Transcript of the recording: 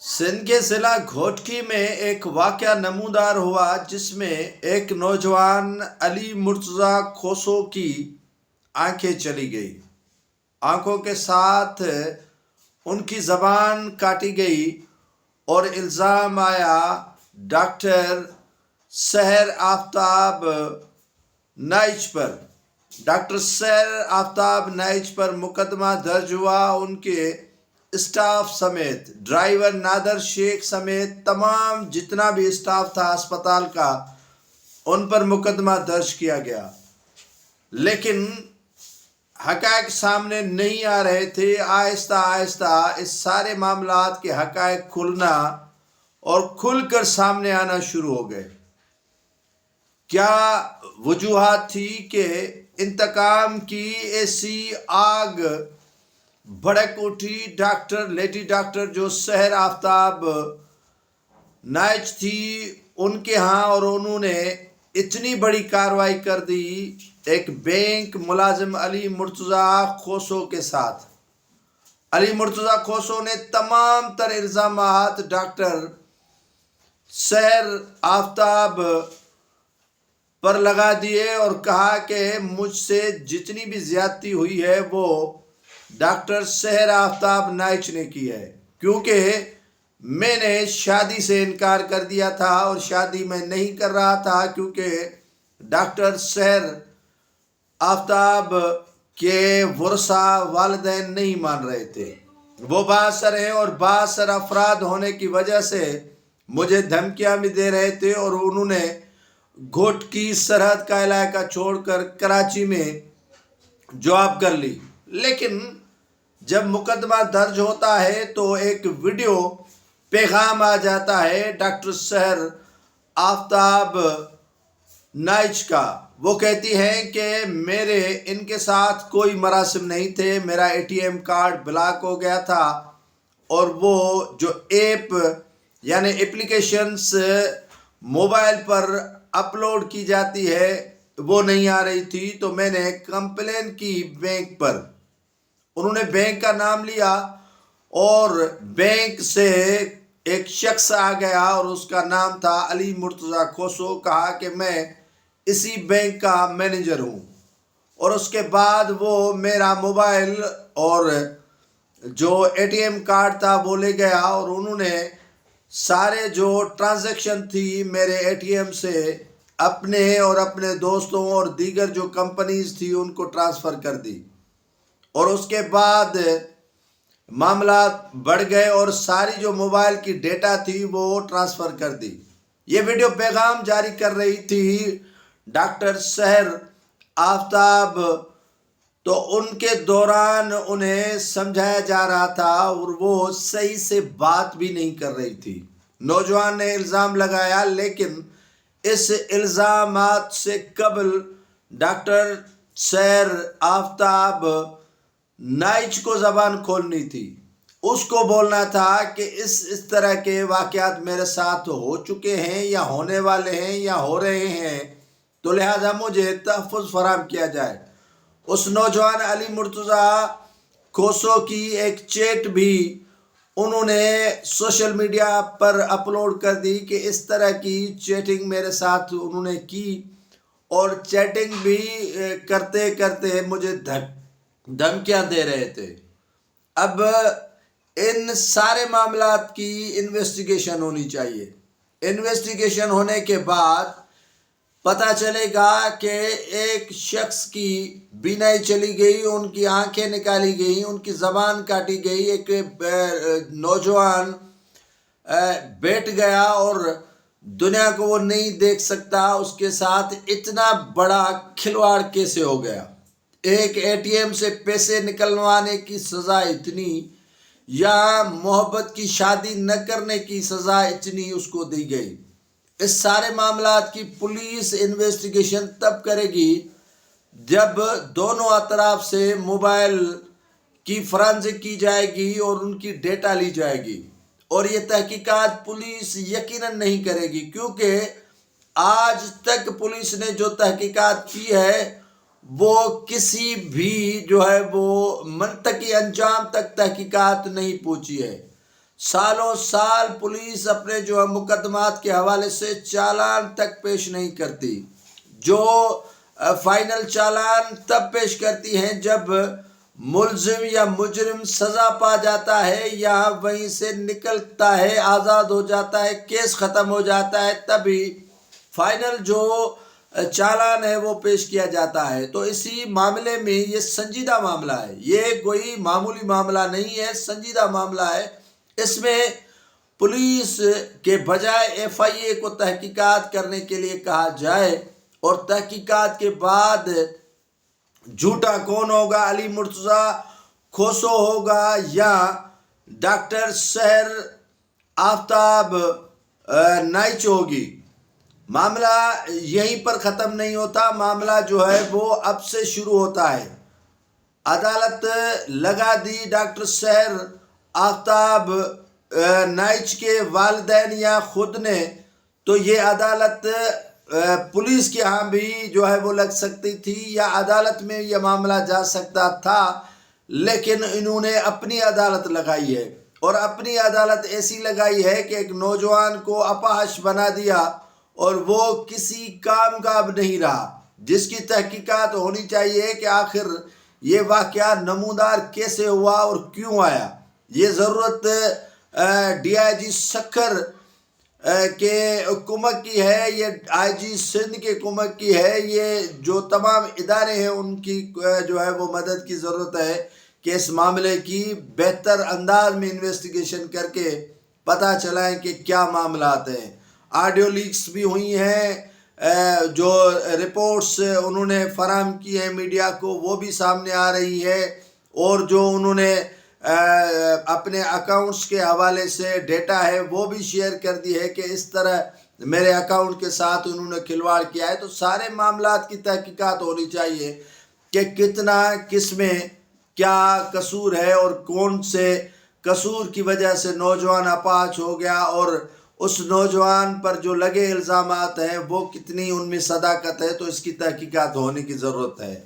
सिंध के जिला घोटकी में एक वाकया नमूदार हुआ जिसमें एक नौजवान अली मुर्तज़ा खोसो की आंखें चली गई। आंखों के साथ उनकी ज़बान काटी गई और इल्ज़ाम आया डॉक्टर सहर आफ्ताब नाइच पर। डॉक्टर सहर आफ्ताब नाइच पर मुकदमा दर्ज हुआ। उनके स्टाफ समेत, ड्राइवर नादर शेख समेत तमाम जितना भी स्टाफ था अस्पताल का, उन पर मुकदमा दर्ज किया गया। लेकिन हक़ाइक़ सामने नहीं आ रहे थे। आहिस्ता आहिस्ता इस सारे मामलात के हक़ाइक़ खुलना और खुलकर सामने आना शुरू हो गए। क्या वजूहात थी कि इंतकाम की ऐसी आग भड़क उठी। लेडी डॉक्टर जो सहर आफ्ताब नाइच थी उनके यहाँ, और उन्होंने इतनी बड़ी कार्रवाई कर दी एक बैंक मुलाजिम अली मुर्तज़ा खोसो के साथ। अली मुर्तज़ा खोसो ने तमाम तर इल्ज़ामात डॉक्टर सहर आफ्ताब पर लगा दिए और कहा कि मुझसे जितनी भी ज़्यादती हुई है वो डॉक्टर सहर आफ्ताब नाइच ने की है, क्योंकि मैंने शादी से इनकार कर दिया था और शादी मैं नहीं कर रहा था क्योंकि डॉक्टर सहर आफ्ताब के वर्सा वालिदैन नहीं मान रहे थे। वो बाअसर हैं और बाअसर अफराद होने की वजह से मुझे धमकियां भी दे रहे थे और उन्होंने घोटकी सरहद का इलाका छोड़कर कराची में जॉब कर ली। लेकिन जब मुकदमा दर्ज होता है तो एक वीडियो पैगाम आ जाता है डॉक्टर सहर आफ्ताब नाइच का। वो कहती हैं कि मेरे इनके साथ कोई मरासिम नहीं थे, मेरा एटीएम कार्ड ब्लॉक हो गया था और वो जो ऐप यानी एप्लीकेशंस मोबाइल पर अपलोड की जाती है वो नहीं आ रही थी। तो मैंने कंप्लेन की बैंक पर। उन्होंने बैंक का नाम लिया और बैंक से एक शख्स आ गया और उसका नाम था अली मुर्तज़ा खोसो। कहा कि मैं इसी बैंक का मैनेजर हूँ, और उसके बाद वो मेरा मोबाइल और जो एटीएम कार्ड था वो ले गया और उन्होंने सारे जो ट्रांजैक्शन थी मेरे एटीएम से अपने और अपने दोस्तों और दीगर जो कंपनीज थी उनको ट्रांसफ़र कर दी। और उसके बाद मामला बढ़ गए और सारी जो मोबाइल की डेटा थी वो ट्रांसफ़र कर दी। ये वीडियो पैगाम जारी कर रही थी डॉक्टर सहर आफ्ताब। तो उनके दौरान उन्हें समझाया जा रहा था और वो सही से बात भी नहीं कर रही थी। नौजवान ने इल्ज़ाम लगाया, लेकिन इस इल्ज़ामात से कबल डॉक्टर सहर आफ्ताब नाइच को ज़बान खोलनी थी। उसको बोलना था कि इस तरह के वाक़यात मेरे साथ हो चुके हैं या होने वाले हैं या हो रहे हैं, तो लिहाजा मुझे तहफ़्फ़ुज़ फराहम किया जाए। उस नौजवान अली मुर्तज़ा खोसो की एक चैट भी उन्होंने सोशल मीडिया पर अपलोड कर दी कि इस तरह की चैटिंग मेरे साथ उन्होंने की, और चैटिंग भी करते करते मुझे धमकियां दे रहे थे। अब इन सारे मामलात की इन्वेस्टिगेशन होनी चाहिए। इन्वेस्टिगेशन होने के बाद पता चलेगा कि एक शख्स की बीनाई चली गई, उनकी आंखें निकाली गई, उनकी ज़बान काटी गई, एक नौजवान बैठ गया और दुनिया को वो नहीं देख सकता। उसके साथ इतना बड़ा खिलवाड़ कैसे हो गया। एक एटीएम से पैसे निकलवाने की सज़ा इतनी, या मोहब्बत की शादी न करने की सज़ा इतनी उसको दी गई। इस सारे मामलात की पुलिस इन्वेस्टिगेशन तब करेगी जब दोनों अतराफ से मोबाइल की फॉरेंसिक की जाएगी और उनकी डेटा ली जाएगी। और ये तहकीकात पुलिस यकीनन नहीं करेगी, क्योंकि आज तक पुलिस ने जो तहकीकात की है वो किसी भी जो है वो मंतकी अंजाम तक तहकीकात नहीं पहुंची है। سالوں سال پولیس اپنے جو ہے مقدمات کے حوالے سے چالان تک پیش نہیں کرتی، جو فائنل چالان تب پیش کرتی ہیں جب ملزم یا مجرم سزا پا جاتا ہے یا وہیں سے نکلتا ہے، آزاد ہو جاتا ہے، کیس ختم ہو جاتا ہے، تبھی فائنل جو چالان ہے وہ پیش کیا جاتا ہے۔ تو اسی معاملے میں یہ سنجیدہ معاملہ ہے، یہ کوئی معمولی معاملہ نہیں ہے، سنجیدہ معاملہ ہے۔ اس میں پولیس کے بجائے ایف آئی اے کو تحقیقات کرنے کے لیے کہا جائے اور تحقیقات کے بعد جھوٹا کون ہوگا، علی مرتضیٰ کھوسو ہوگا یا ڈاکٹر سحر آفتاب نائچ ہوگی، معاملہ یہیں پر ختم نہیں ہوتا، معاملہ جو ہے وہ اب سے شروع ہوتا ہے۔ عدالت لگا دی ڈاکٹر سحر آفتاب نائچ کے والدین یا خود نے، تو یہ عدالت پولیس کے ہاں بھی جو ہے وہ لگ سکتی تھی یا عدالت میں یہ معاملہ جا سکتا تھا، لیکن انہوں نے اپنی عدالت لگائی ہے اور اپنی عدالت ایسی لگائی ہے کہ ایک نوجوان کو اپاہج بنا دیا اور وہ کسی کام کا اب نہیں رہا، جس کی تحقیقات ہونی چاہیے کہ آخر یہ واقعہ نمودار کیسے ہوا اور کیوں آیا۔ یہ ضرورت ڈی آئی جی سکھر کے حکومت کی ہے، یہ آئی جی سندھ کے حکومت کی ہے، یہ جو تمام ادارے ہیں ان کی جو ہے وہ مدد کی ضرورت ہے کہ اس معاملے کی بہتر انداز میں انویسٹیگیشن کر کے پتہ چلائیں کہ کیا معاملات ہیں۔ آڈیو لیکس بھی ہوئی ہیں، جو رپورٹس انہوں نے فراہم کی ہیں میڈیا کو وہ بھی سامنے آ رہی ہے، اور جو انہوں نے اپنے اکاؤنٹس کے حوالے سے ڈیٹا ہے وہ بھی شیئر کر دی ہے کہ اس طرح میرے اکاؤنٹ کے ساتھ انہوں نے کھلواڑ کیا ہے۔ تو سارے معاملات کی تحقیقات ہونی چاہیے کہ کتنا کس میں کیا قصور ہے اور کون سے قصور کی وجہ سے نوجوان اپاہج ہو گیا، اور اس نوجوان پر جو لگے الزامات ہیں وہ کتنی ان میں صداقت ہے، تو اس کی تحقیقات ہونے کی ضرورت ہے۔